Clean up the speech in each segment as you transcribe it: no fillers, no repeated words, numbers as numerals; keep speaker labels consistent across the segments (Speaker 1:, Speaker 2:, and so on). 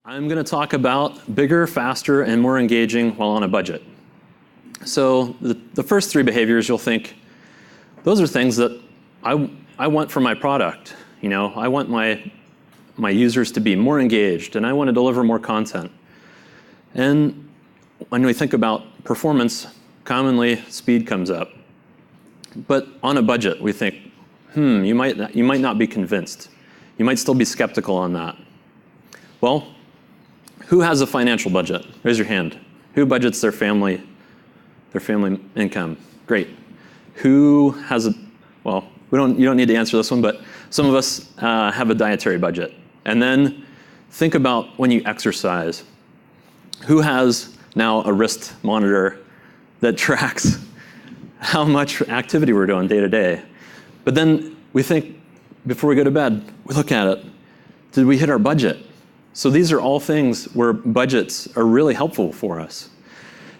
Speaker 1: I'm going to talk about bigger, faster, and more engaging while on a budget. So the first three behaviors, you'll think, those are things that I want for my product. You know, I want my users to be more engaged, and I want to deliver more content. And when we think about performance, commonly speed comes up. But on a budget, we think, you might not be convinced. You might still be skeptical on that. Well, who has a financial budget? Raise your hand. Who budgets their family income? Great. Who has a, well, you don't need to answer this one, but some of us have a dietary budget. And then think about when you exercise. Who has now a wrist monitor that tracks how much activity we're doing day to day? But then we think, before we go to bed, we look at it. Did we hit our budget? So these are all things where budgets are really helpful for us.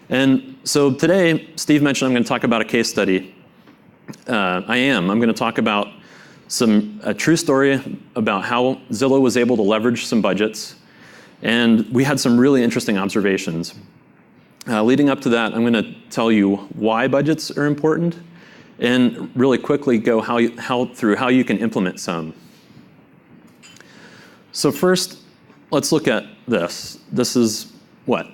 Speaker 1: And so today, Steve mentioned I'm going to talk about a case study. I'm going to talk about a true story about how Zillow was able to leverage some budgets. And we had some really interesting observations. Leading up to that, I'm going to tell you why budgets are important and really quickly go through how you can implement some. So first, let's look at this. This is what?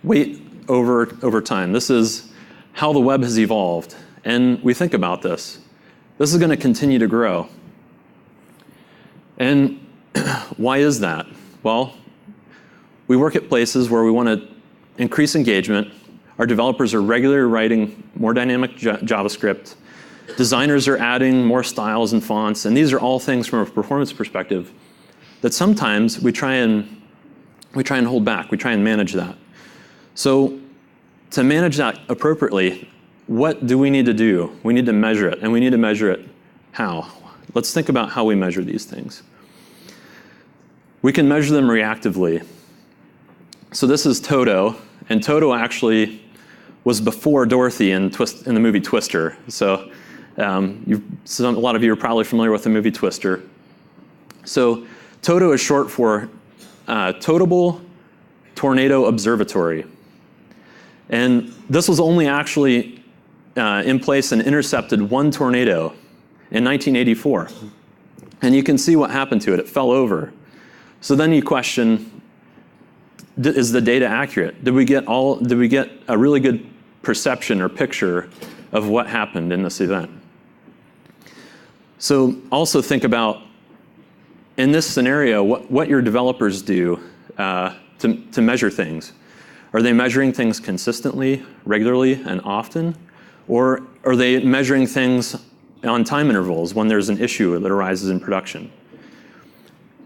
Speaker 1: Weight over time. This is how the web has evolved. And we think about this. This is going to continue to grow. And why is that? Well, we work at places where we want to increase engagement. Our developers are regularly writing more dynamic JavaScript. Designers are adding more styles and fonts. And these are all things from a performance perspective that sometimes we try and hold back. We try and manage that. So to manage that appropriately, what do we need to do? We need to measure it, and we need to measure it how? Let's think about how we measure these things. We can measure them reactively. So this is Toto, and Toto actually was before Dorothy in the movie Twister. So a lot of you are probably familiar with the movie Twister. So Toto is short for Totable Tornado Observatory. And this was only actually in place and intercepted one tornado in 1984. And you can see what happened to it. It fell over. So then you question, is the data accurate? Did we get a really good perception or picture of what happened in this event? So also think about, in this scenario, what your developers do to measure things. Are they measuring things consistently, regularly, and often? Or are they measuring things on time intervals when there's an issue that arises in production?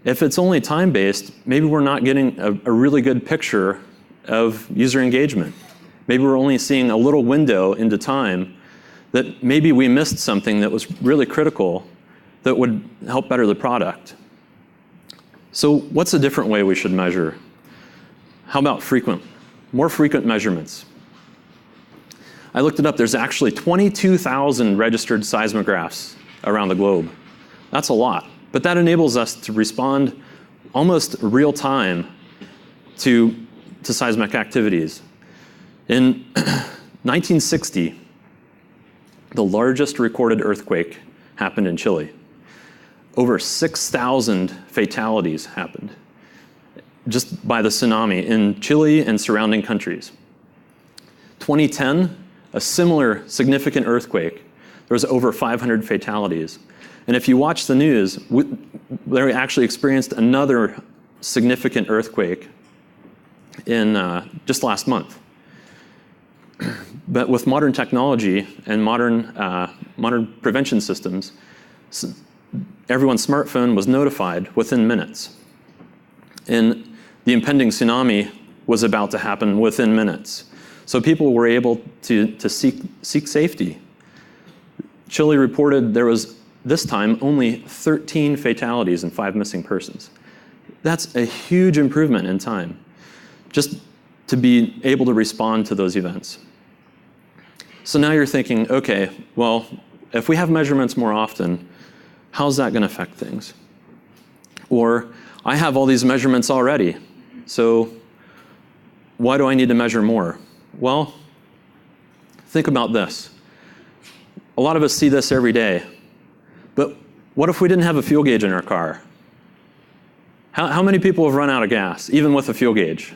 Speaker 1: If it's only time-based, maybe we're not getting a really good picture of user engagement. Maybe we're only seeing a little window into time that maybe we missed something that was really critical that would help better the product. So what's a different way we should measure? How about more frequent measurements? I looked it up. There's actually 22,000 registered seismographs around the globe. That's a lot. But that enables us to respond almost real time to seismic activities. In 1960, the largest recorded earthquake happened in Chile. Over 6,000 fatalities happened just by the tsunami in Chile and surrounding countries. 2010, a similar significant earthquake. There was over 500 fatalities. And if you watch the news, they actually experienced another significant earthquake in just last month. But with modern technology and modern prevention systems, everyone's smartphone was notified within minutes. And the impending tsunami was about to happen within minutes. So people were able to seek safety. Chile reported there was, this time, only 13 fatalities and 5 missing persons. That's a huge improvement in time, just to be able to respond to those events. So now you're thinking, okay, well, if we have measurements more often, how's that going to affect things? Or I have all these measurements already. So why do I need to measure more? Well, think about this. A lot of us see this every day. But what if we didn't have a fuel gauge in our car? How many people have run out of gas, even with a fuel gauge?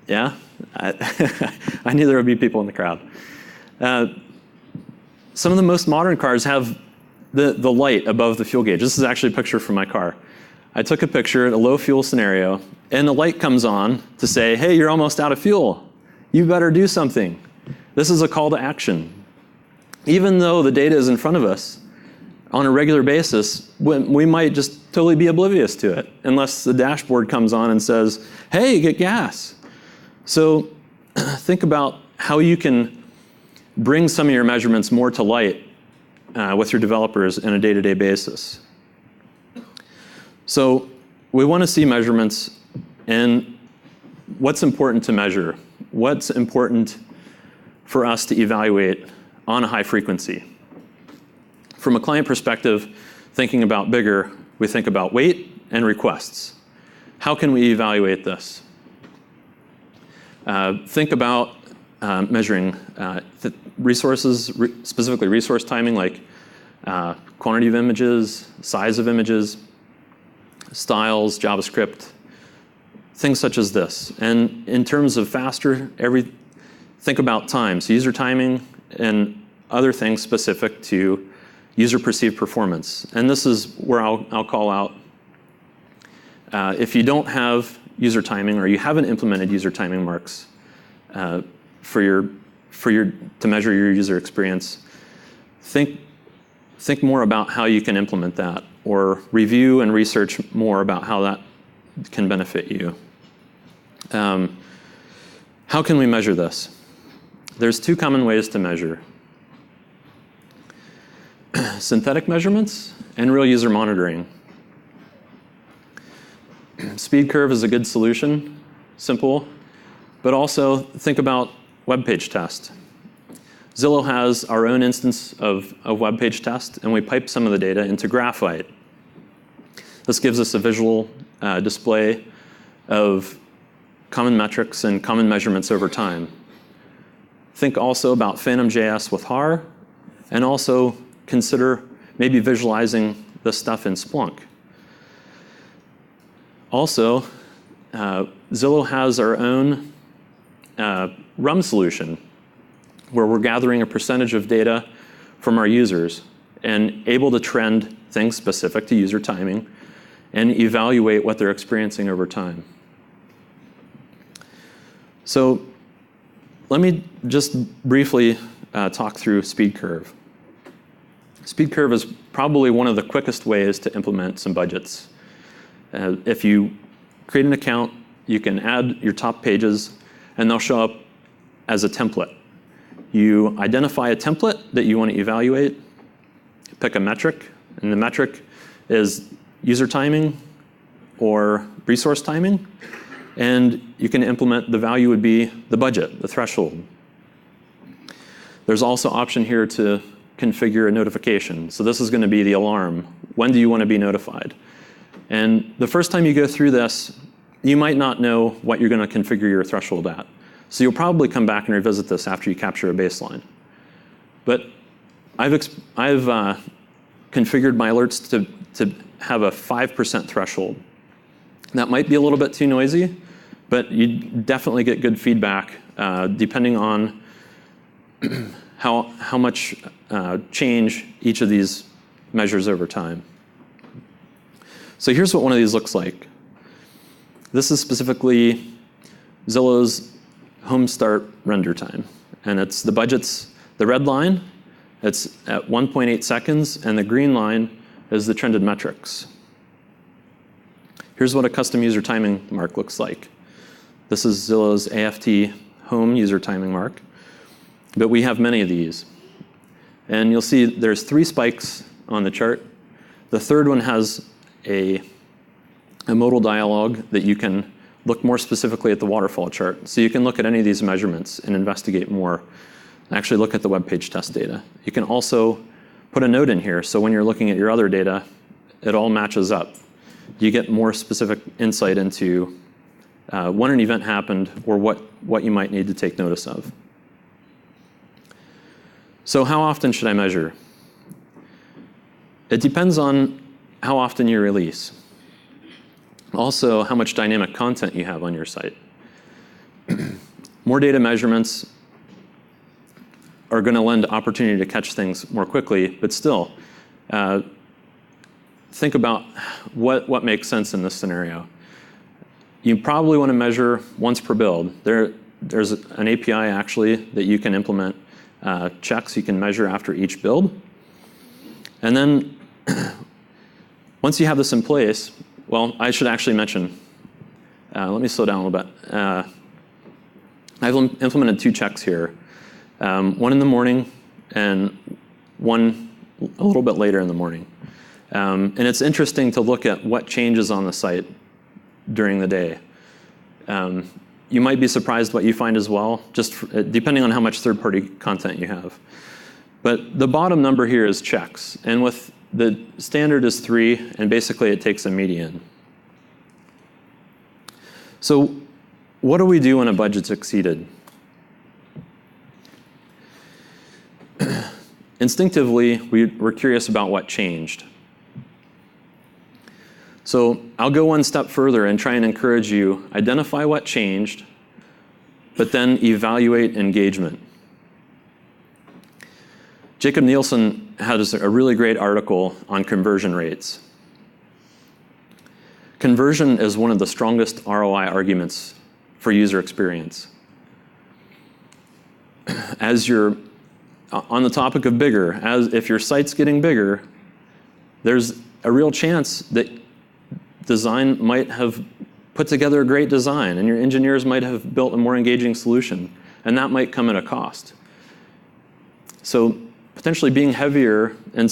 Speaker 1: Yeah? I knew there would be people in the crowd. Some of the most modern cars have the light above the fuel gauge. This is actually a picture from my car. I took a picture at a low fuel scenario, and the light comes on to say, hey, you're almost out of fuel. You better do something. This is a call to action. Even though the data is in front of us, on a regular basis, we might just totally be oblivious to it, unless the dashboard comes on and says, hey, get gas. So think about how you can bring some of your measurements more to light with your developers on a day-to-day basis. So we want to see measurements and what's important to measure, what's important for us to evaluate on a high frequency. From a client perspective, thinking about bigger, we think about weight and requests. How can we evaluate this? Think about measuring resources, specifically resource timing, like quantity of images, size of images, styles, JavaScript, things such as this. And in terms of faster, think about time. So user timing and other things specific to user perceived performance. And this is where I'll call out, if you don't have user timing or you haven't implemented user timing marks to measure your user experience, think more about how you can implement that, or review and research more about how that can benefit you. How can we measure this? There's two common ways to measure. Synthetic measurements and real user monitoring. Speed curve is a good solution, simple, but also think about web page test. Zillow has our own instance of web page test, and we pipe some of the data into Graphite. This gives us a visual display of common metrics and common measurements over time. Think also about Phantom.js with HAR, and also consider maybe visualizing this stuff in Splunk. Also, Zillow has our own RUM solution, where we're gathering a percentage of data from our users and able to trend things specific to user timing and evaluate what they're experiencing over time. So let me just briefly talk through speed curve. Speed curve is probably one of the quickest ways to implement some budgets. If you create an account, you can add your top pages, and they'll show up as a template. You identify a template that you want to evaluate, pick a metric, and the metric is user timing or resource timing, and you can implement the value would be the budget, the threshold. There's also option here to configure a notification. So this is going to be the alarm. When do you want to be notified? And the first time you go through this, you might not know what you're going to configure your threshold at. So you'll probably come back and revisit this after you capture a baseline. But I've configured my alerts to have a 5% threshold. That might be a little bit too noisy, but you definitely get good feedback depending on how much change each of these measures over time. So here's what one of these looks like. This is specifically Zillow's home start render time. And it's the budget's the red line. It's at 1.8 seconds, and the green line is the trended metrics. Here's what a custom user timing mark looks like. This is Zillow's AFT home user timing mark. But we have many of these. And you'll see there's 3 spikes on the chart. The third one has a modal dialog that you can look more specifically at the waterfall chart. So you can look at any of these measurements and investigate more, and actually look at the web page test data. You can also put a note in here, so when you're looking at your other data, it all matches up. You get more specific insight into when an event happened, or what you might need to take notice of. So how often should I measure? It depends on how often you release. Also, how much dynamic content you have on your site. More data measurements are going to lend opportunity to catch things more quickly, but still, think about what makes sense in this scenario. You probably want to measure once per build. There's an API actually that you can implement checks you can measure after each build. And then once you have this in place, well, I should actually mention, let me slow down a little bit. I've implemented 2 checks here. One in the morning and one a little bit later in the morning. And it's interesting to look at what changes on the site during the day. You might be surprised what you find as well, just depending on how much third-party content you have. But the bottom number here is checks. And with the standard is 3, and basically it takes a median. So what do we do when a budget's exceeded? Instinctively, we're curious about what changed. So I'll go one step further and try and encourage you, identify what changed, but then evaluate engagement. Jacob Nielsen has a really great article on conversion rates. Conversion is one of the strongest ROI arguments for user experience. As you're on the topic of bigger, if your site's getting bigger, there's a real chance that design might have put together a great design, and your engineers might have built a more engaging solution, and that might come at a cost. So potentially being heavier and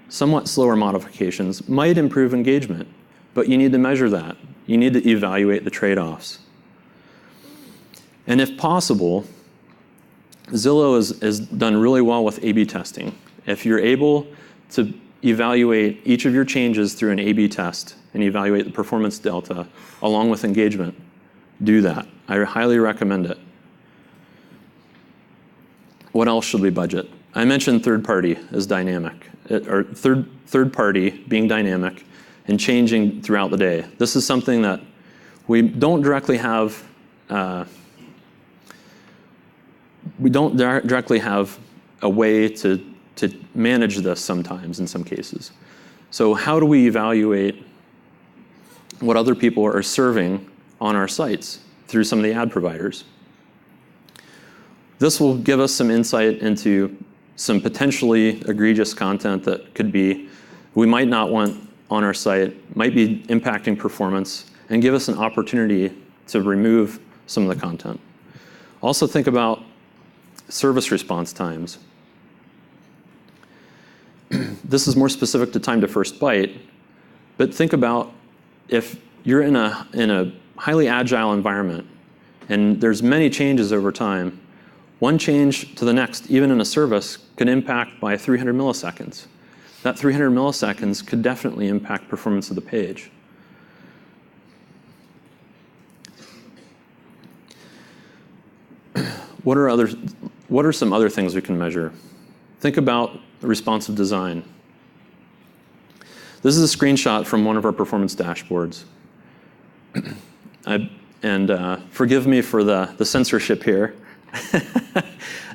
Speaker 1: somewhat slower modifications might improve engagement, but you need to measure that. You need to evaluate the trade-offs. And if possible, Zillow has done really well with A/B testing. If you're able to evaluate each of your changes through an A/B test and evaluate the performance delta along with engagement, do that. I highly recommend it. What else should we budget? I mentioned third party as dynamic, or third party being dynamic and changing throughout the day. This is something that we don't directly have. We don't directly have a way to manage this sometimes in some cases. So how do we evaluate what other people are serving on our sites through some of the ad providers? This will give us some insight into some potentially egregious content that we might not want on our site, might be impacting performance, and give us an opportunity to remove some of the content. Also think about service response times. This is more specific to time to first byte, but think about if you're in a highly agile environment and there's many changes over time, one change to the next, even in a service, could impact by 300 milliseconds. That 300 milliseconds could definitely impact performance of the page. What are some other things we can measure? Think about responsive design. This is a screenshot from one of our performance dashboards. Forgive me for the censorship here.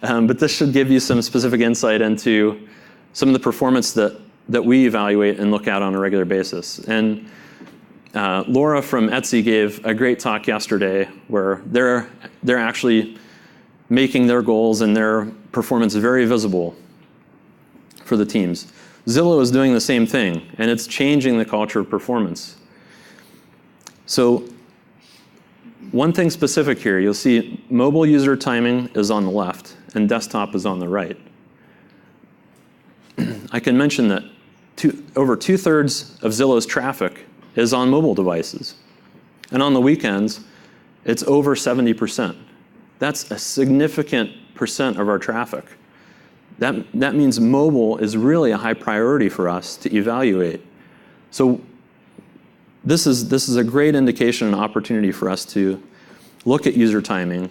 Speaker 1: But this should give you some specific insight into some of the performance that we evaluate and look at on a regular basis. And Laura from Etsy gave a great talk yesterday where they're actually making their goals and their performance very visible for the teams. Zillow is doing the same thing, and it's changing the culture of performance. So one thing specific here, you'll see mobile user timing is on the left and desktop is on the right. I can mention that over 2/3 of Zillow's traffic is on mobile devices. And on the weekends, it's over 70%. That's a significant percent of our traffic. That means mobile is really a high priority for us to evaluate. So this is a great indication and opportunity for us to look at user timing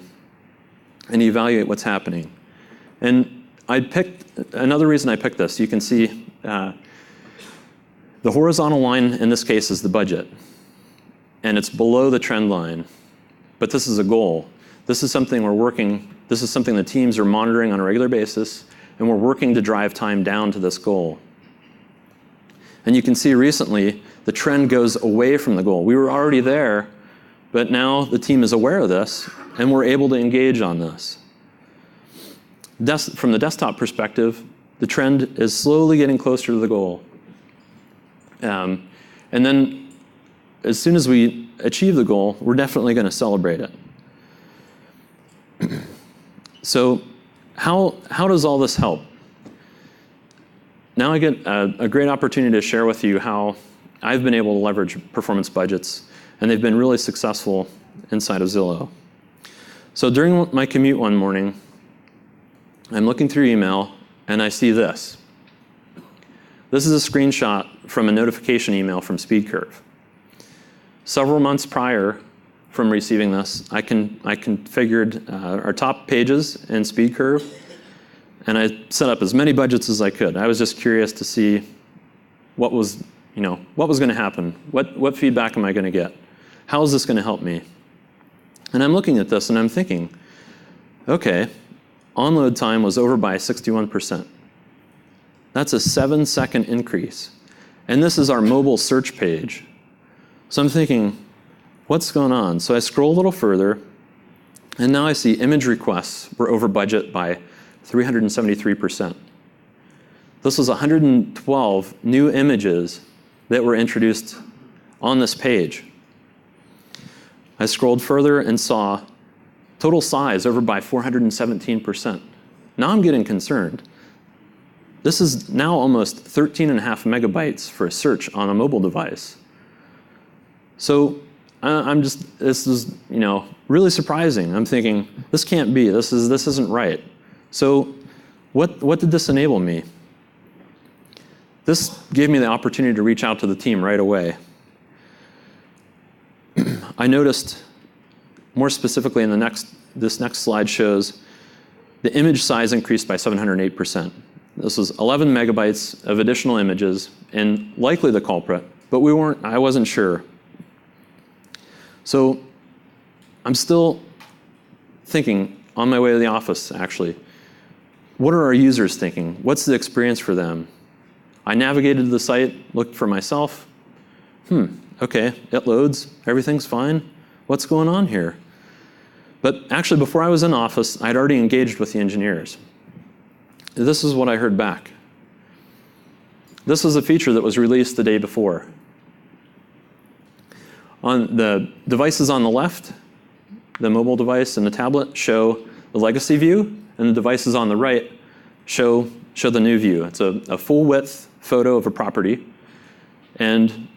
Speaker 1: and evaluate what's happening. And another reason I picked this, you can see the horizontal line in this case is the budget, and it's below the trend line. But this is a goal. This is something this is something the teams are monitoring on a regular basis, and we're working to drive time down to this goal. And you can see recently the trend goes away from the goal. We were already there, but now the team is aware of this, and we're able to engage on this. From the desktop perspective, the trend is slowly getting closer to the goal. And then as soon as we achieve the goal, we're definitely going to celebrate it. So how does all this help? Now I get a great opportunity to share with you how I've been able to leverage performance budgets, and they've been really successful inside of Zillow. So during my commute one morning, I'm looking through email, and I see this. This is a screenshot from a notification email from SpeedCurve. Several months prior from receiving this, I configured our top pages in SpeedCurve, and I set up as many budgets as I could. I was just curious to see what was going to happen. What feedback am I going to get? How is this going to help me? And I'm looking at this and I'm thinking, okay, onload time was over by 61%. That's a 7-second increase. And this is our mobile search page. So I'm thinking, what's going on? So I scroll a little further, and now I see image requests were over budget by 373%. This was 112 new images that were introduced on this page. I scrolled further and saw total size over by 417%. Now I'm getting concerned. This is now almost 13.5 megabytes for a search on a mobile device. So this is really surprising. I'm thinking, this can't be, this isn't right. So what did this enable me? This gave me the opportunity to reach out to the team right away. I noticed, more specifically in this next slide shows, the image size increased by 708%. This was 11 megabytes of additional images, and likely the culprit, but I wasn't sure. So I'm still thinking on my way to the office, actually, what are our users thinking? What's the experience for them? I navigated the site, looked for myself. Okay, it loads, everything's fine. What's going on here? But actually, before I was in office, I'd already engaged with the engineers. This is what I heard back. This was a feature that was released the day before. On the devices on the left, the mobile device and the tablet show the legacy view, and the devices on the right show the new view. It's a full width photo of a property. And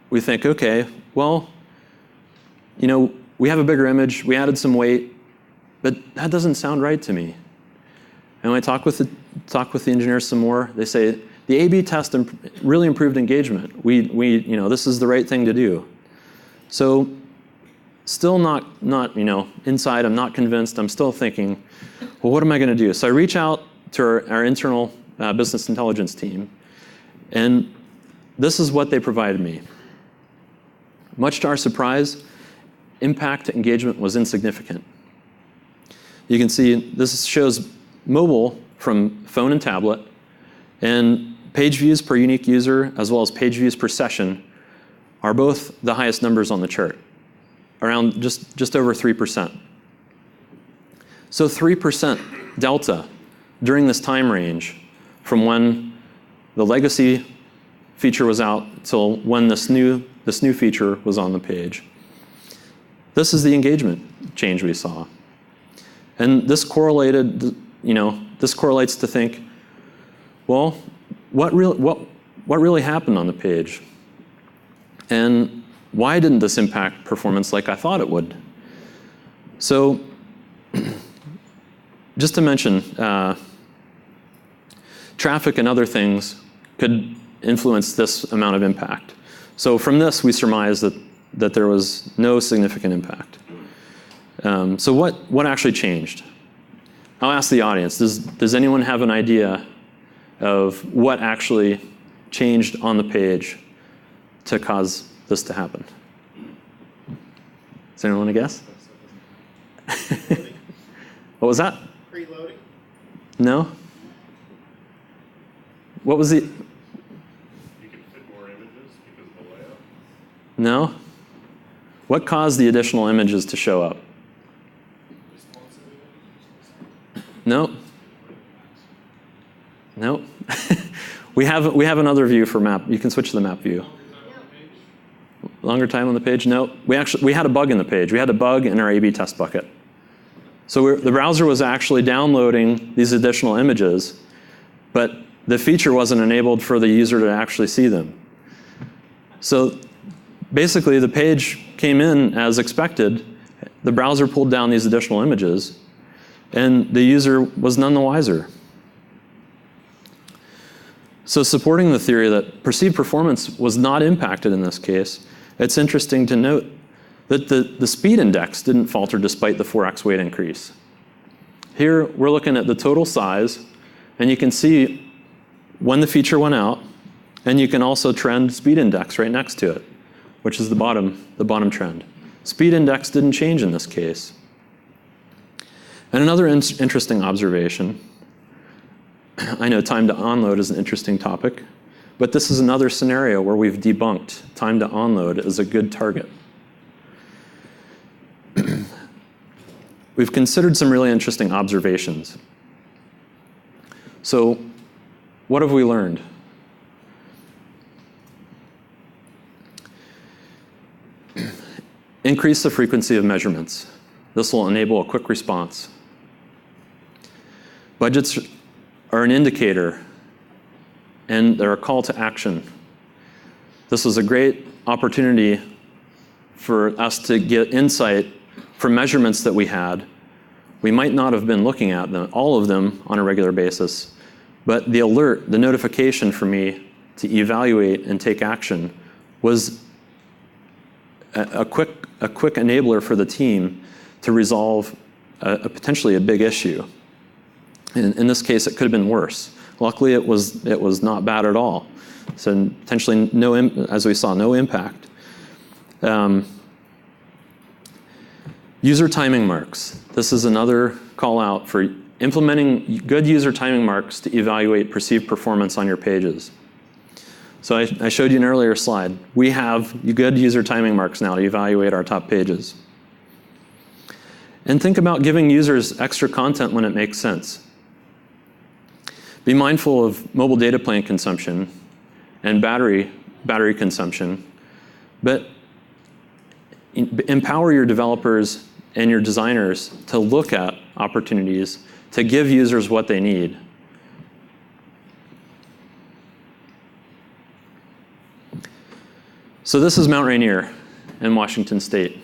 Speaker 1: we think, okay, well, we have a bigger image, we added some weight, but that doesn't sound right to me. And when I talk with the engineers some more, they say, the A/B test really improved engagement. This is the right thing to do. So still not inside, I'm not convinced. I'm still thinking, well, what am I going to do? So I reach out to our internal business intelligence team, and this is what they provided me. Much to our surprise, impact to engagement was insignificant. You can see this shows mobile from phone and tablet, and page views per unique user as well as page views per session are both the highest numbers on the chart, around just over 3%. So 3% delta during this time range from when the legacy feature was out till when this new feature was on the page. This is the engagement change we saw. And this correlates to think, well, what really happened on the page? And why didn't this impact performance like I thought it would? So just to mention, traffic and other things could influence this amount of impact. So from this, we surmise that there was no significant impact. So what actually changed? I'll ask the audience, does anyone have an idea of what actually changed on the page to cause this to happen? Does anyone want to guess? What was that?
Speaker 2: Preloading?
Speaker 1: No? What was the...
Speaker 3: You can fit more images because of the layout?
Speaker 1: No? What caused the additional images to show up? No? No? we have another view for map. You can switch to the map view. Longer time on the page? No. We had a bug in the page. We had a bug in our A/B test bucket. So the browser was actually downloading these additional images, but the feature wasn't enabled for the user to actually see them. So basically, the page came in as expected. The browser pulled down these additional images, and the user was none the wiser. So supporting the theory that perceived performance was not impacted in this case, it's interesting to note that the speed index didn't falter despite the 4x weight increase. Here, we're looking at the total size, and you can see when the feature went out, and you can also trend speed index right next to it, which is the bottom trend. Speed index didn't change in this case. And another interesting observation, I know time to onload is an interesting topic, but this is another scenario where we've debunked time to onload as a good target. We've considered some really interesting observations. So what have we learned? Increase the frequency of measurements. This will enable a quick response. Budgets are an indicator, and they're a call to action. This was a great opportunity for us to get insight from measurements that we had. We might not have been looking at them, all of them on a regular basis, but the alert, the notification for me to evaluate and take action was a quick enabler for the team to resolve potentially a big issue. In this case, it could have been worse. Luckily, it was not bad at all. So potentially, as we saw, no impact. User timing marks. This is another call out for implementing good user timing marks to evaluate perceived performance on your pages. So I showed you an earlier slide. We have good user timing marks now to evaluate our top pages. And think about giving users extra content when it makes sense. Be mindful of mobile data plan consumption and battery consumption, but empower your developers and your designers to look at opportunities to give users what they need. So this is Mount Rainier in Washington State.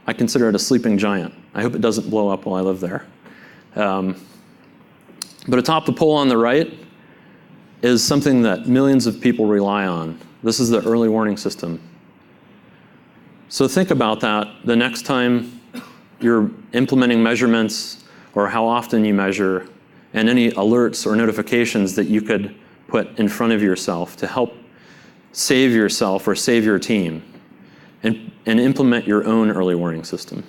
Speaker 1: I consider it a sleeping giant. I hope it doesn't blow up while I live there. But atop the pole on the right is something that millions of people rely on. This is the early warning system. So think about that the next time you're implementing measurements or how often you measure, and any alerts or notifications that you could put in front of yourself to help save yourself or save your team, and implement your own early warning system.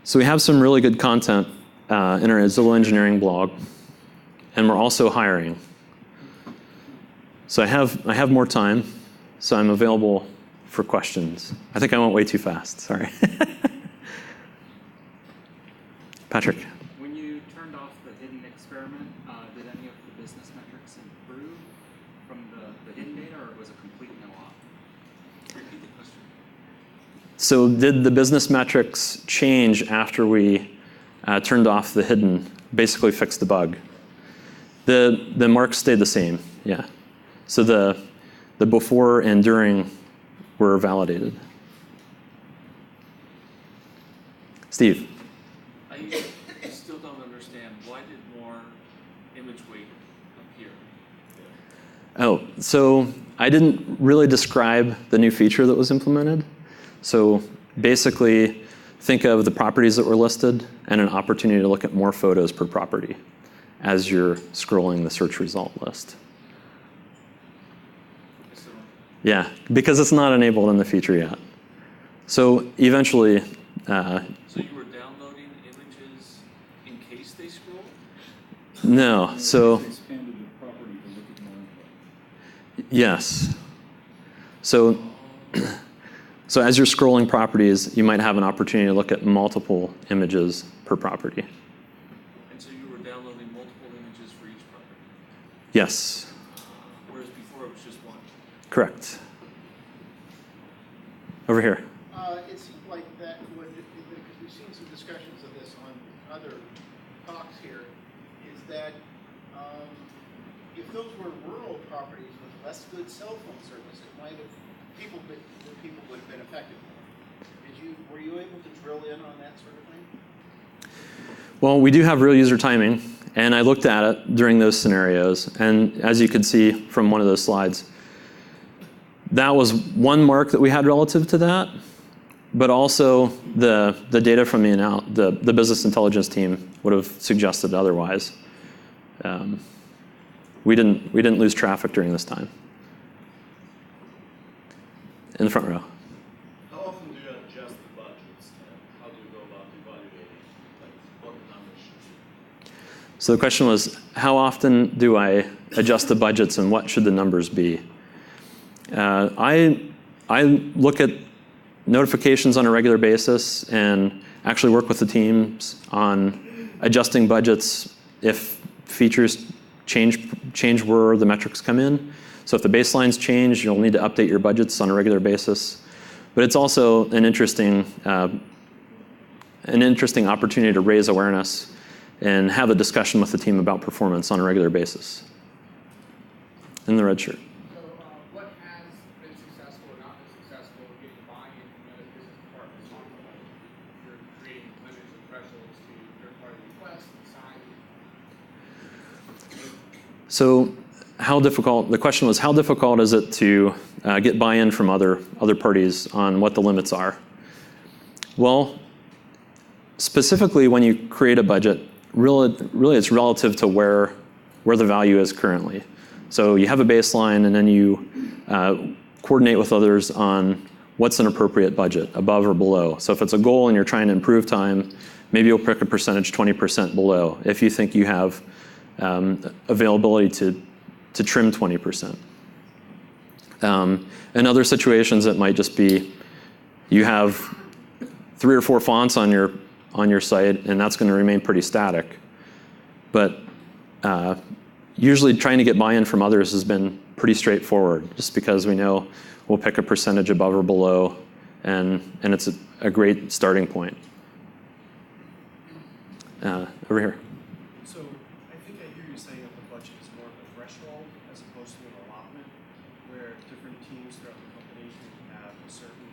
Speaker 1: So we have some really good content in our Zillow engineering blog, and we're also hiring. So I have more time, so I'm available for questions. I think I went way too fast, sorry. Patrick.
Speaker 2: When you turned off the hidden experiment, did any of the business metrics improve from the hidden data, or was it complete no-op? Repeat the question.
Speaker 1: So did the business metrics change after we turned off the hidden, basically fixed the bug? The marks stayed the same, yeah. So the before and during were validated. Steve.
Speaker 4: I still don't understand, why did more image weight appear?
Speaker 1: Oh, so I didn't really describe the new feature that was implemented. So basically, think of the properties that were listed and an opportunity to look at more photos per property as you're scrolling the search result list. Yeah, because it's not enabled in the feature yet. So eventually,
Speaker 4: So you were downloading images in case they scroll?
Speaker 1: no. So
Speaker 5: Expanded the property to look at more info.
Speaker 1: yes. So so as you're scrolling properties, you might have an opportunity to look at multiple images per property.
Speaker 4: And so you were downloading multiple images for each property?
Speaker 1: Yes,
Speaker 4: Whereas before it was just one?
Speaker 1: correct. Over here.
Speaker 6: It seemed like that would, because we've seen some discussions of this on other talks here, is that if those were rural properties with less good cell phone service, it might have, people would have been affected more. Were you able to drill in on that sort of thing?
Speaker 1: Well, we do have real user timing, and I looked at it during those scenarios. And as you could see from one of those slides, that was one mark that we had relative to that, but also the data from the business intelligence team would have suggested otherwise. We didn't lose traffic during this time. In the front row.
Speaker 7: How often do you adjust the budgets, and how do you go about evaluating, like, what the numbers should be?
Speaker 1: So the question was, how often do I adjust the budgets and what should the numbers be? I look at notifications on a regular basis and actually work with the teams on adjusting budgets if features change where the metrics come in. So if the baselines change, you'll need to update your budgets on a regular basis. But it's also an interesting opportunity to raise awareness and have a discussion with the team about performance on a regular basis. In the red shirt.
Speaker 8: So what has been successful or not been successful in getting buy-in from other business departments on you're creating limits and thresholds to third-party requests and signing?
Speaker 1: So the question was, how difficult is it to get buy-in from other parties on what the limits are? Well, specifically when you create a budget, really it's relative to where the value is currently. So you have a baseline and then you coordinate with others on what's an appropriate budget, above or below. So if it's a goal and you're trying to improve time, maybe you'll pick a percentage 20% below if you think you have availability to trim 20%. In other situations, it might just be you have 3 or 4 fonts on your site, and that's going to remain pretty static. But usually trying to get buy-in from others has been pretty straightforward, just because we know we'll pick a percentage above or below, and it's a great starting point. Over here.
Speaker 9: So I think I hear you saying that the budget is more of a threshold as opposed to an allotment, where different teams throughout the company can have a certain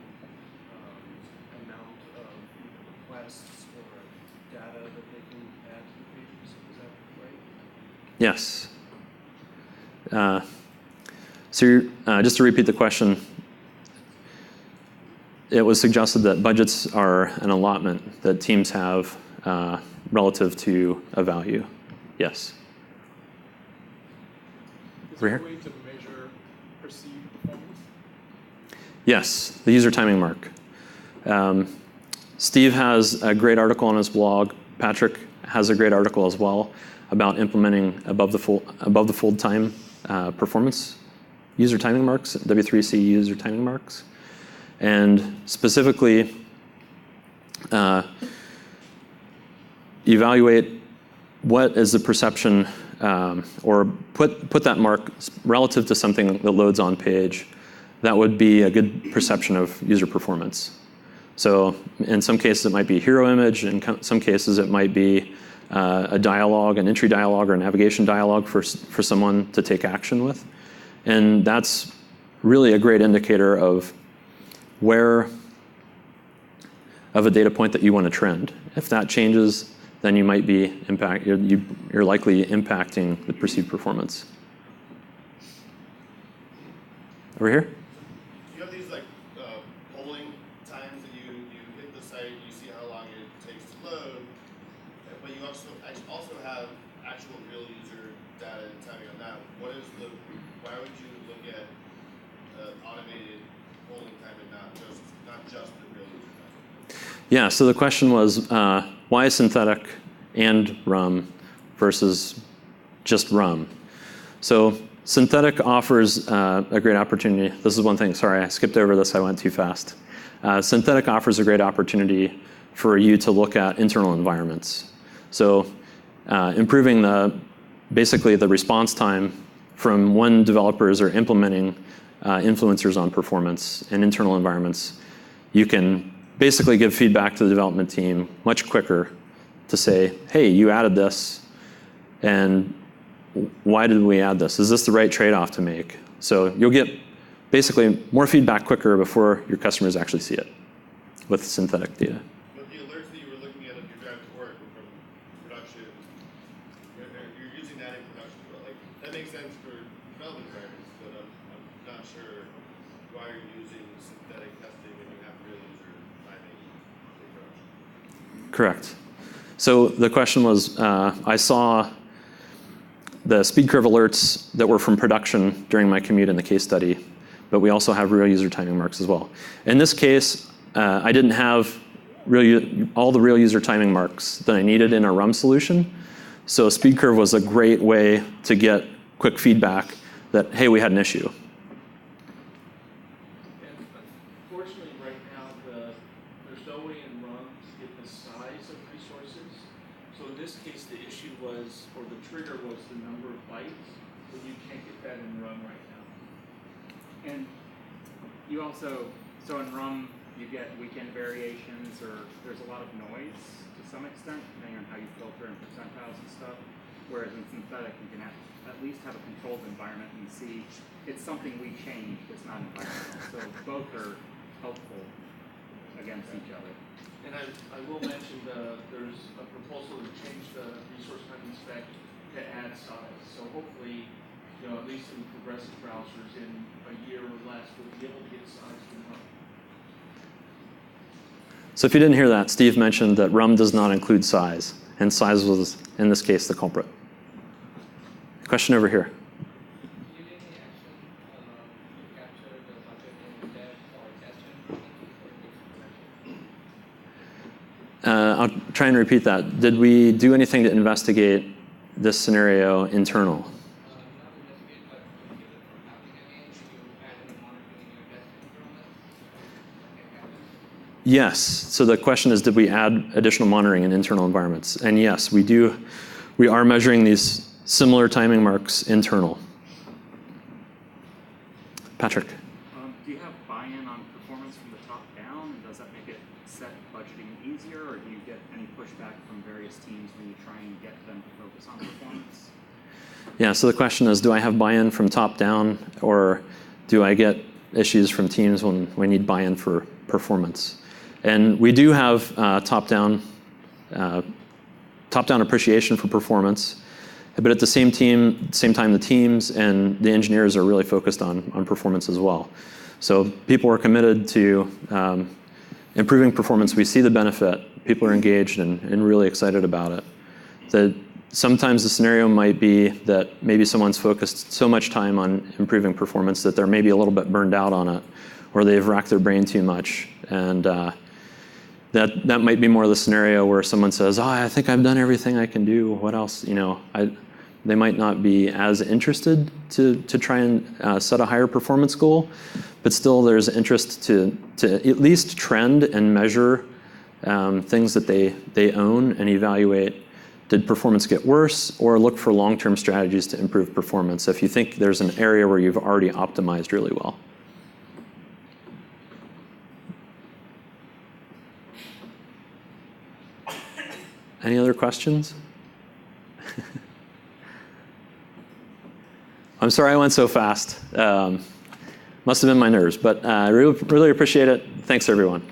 Speaker 9: amount of either requests or data that they can add to the pages. Is that right?
Speaker 1: Yes. So just to repeat the question, it was suggested that budgets are an allotment that teams have relative to a value. Yes.
Speaker 8: Is
Speaker 1: Over
Speaker 8: there a
Speaker 1: here?
Speaker 8: way to measure perceived performance?
Speaker 1: Yes, the user timing mark. Steve has a great article on his blog. Patrick has a great article as well about implementing above the fold time performance user timing marks, W3C user timing marks. And specifically, evaluate what is the perception, or put that mark relative to something that loads on page. That would be a good perception of user performance. So in some cases, it might be a hero image. In some cases, it might be a dialogue, an entry dialogue, or a navigation dialogue for someone to take action with. And that's really a great indicator of a data point that you want to trend. If that changes, then you might be you're likely impacting the perceived performance. Over here?
Speaker 7: You have these like polling times that you hit the site, you see how long it takes to load, but you also have actual real user data and timing on that. Why would you look at automated polling time and not just the real user time?
Speaker 1: Yeah, so the question was why synthetic and RUM versus just RUM? So synthetic offers a great opportunity. This is one thing, sorry, I skipped over this, I went too fast. Synthetic offers a great opportunity for you to look at internal environments. So improving basically the response time from when developers are implementing influencers on performance and internal environments, you can basically give feedback to the development team much quicker to say, hey, you added this, and why did we add this? Is this the right trade-off to make? So you'll get basically more feedback quicker before your customers actually see it with synthetic data.
Speaker 7: But the alerts that you were looking at if you're driving to work were from production, you're using that in production as well. Like, that makes sense for development environments, but I'm not sure why you're using synthetic testing when you have real user timing in production.
Speaker 1: Correct. So the question was, I saw the speed curve alerts that were from production during my commute in the case study, but we also have real user timing marks as well. In this case, I didn't have all the real user timing marks that I needed in a RUM solution. So speed curve was a great way to get quick feedback that, hey, we had an issue.
Speaker 4: Unfortunately, right now, there's no way in RUM to get the size of resources. So in this case, the issue was, or the trigger was the number of bytes, but you can't get that in RUM right now.
Speaker 2: And you also, so in RUM, you get weekend variations, or there's a lot of noise to some extent, depending on how you filter and percentiles and stuff. Whereas in synthetic, you can at least have a controlled environment and see it's something we changed, it's not environmental. So both are helpful against each other.
Speaker 4: And I will mention there's a proposal to change the resource timing spec to add size. So hopefully, at least in progressive browsers, in a year or less, we'll be able to get size from RUM.
Speaker 1: So if you didn't hear that, Steve mentioned that RUM does not include size, and size was, in this case, the culprit. Question over here. I'll try and repeat that. Did we do anything to investigate this scenario internal? Yes. So the question is, did we add additional monitoring in internal environments? And yes, we do. We are measuring these similar timing marks internal. Patrick.
Speaker 2: Do you have buy-in on performance from the top down? And does that make it set budgeting easier, or do you get any pushback from various teams when you try and get them to focus on performance?
Speaker 1: Yeah, so the question is, do I have buy-in from top down, or do I get issues from teams when we need buy-in for performance? And we do have top-down appreciation for performance, but at the same time, the teams and the engineers are really focused on performance as well. So people are committed to improving performance. We see the benefit. People are engaged and really excited about it. Sometimes the scenario might be that maybe someone's focused so much time on improving performance that they're maybe a little bit burned out on it, or they've racked their brain too much. And that might be more of the scenario where someone says, I think I've done everything I can do. What else? They might not be as interested to try and set a higher performance goal, but still there's interest to at least trend and measure things that they own and evaluate. Did performance get worse, or look for long-term strategies to improve performance if you think there's an area where you've already optimized really well. Any other questions? I'm sorry I went so fast. Must have been my nerves, but I really appreciate it. Thanks, everyone.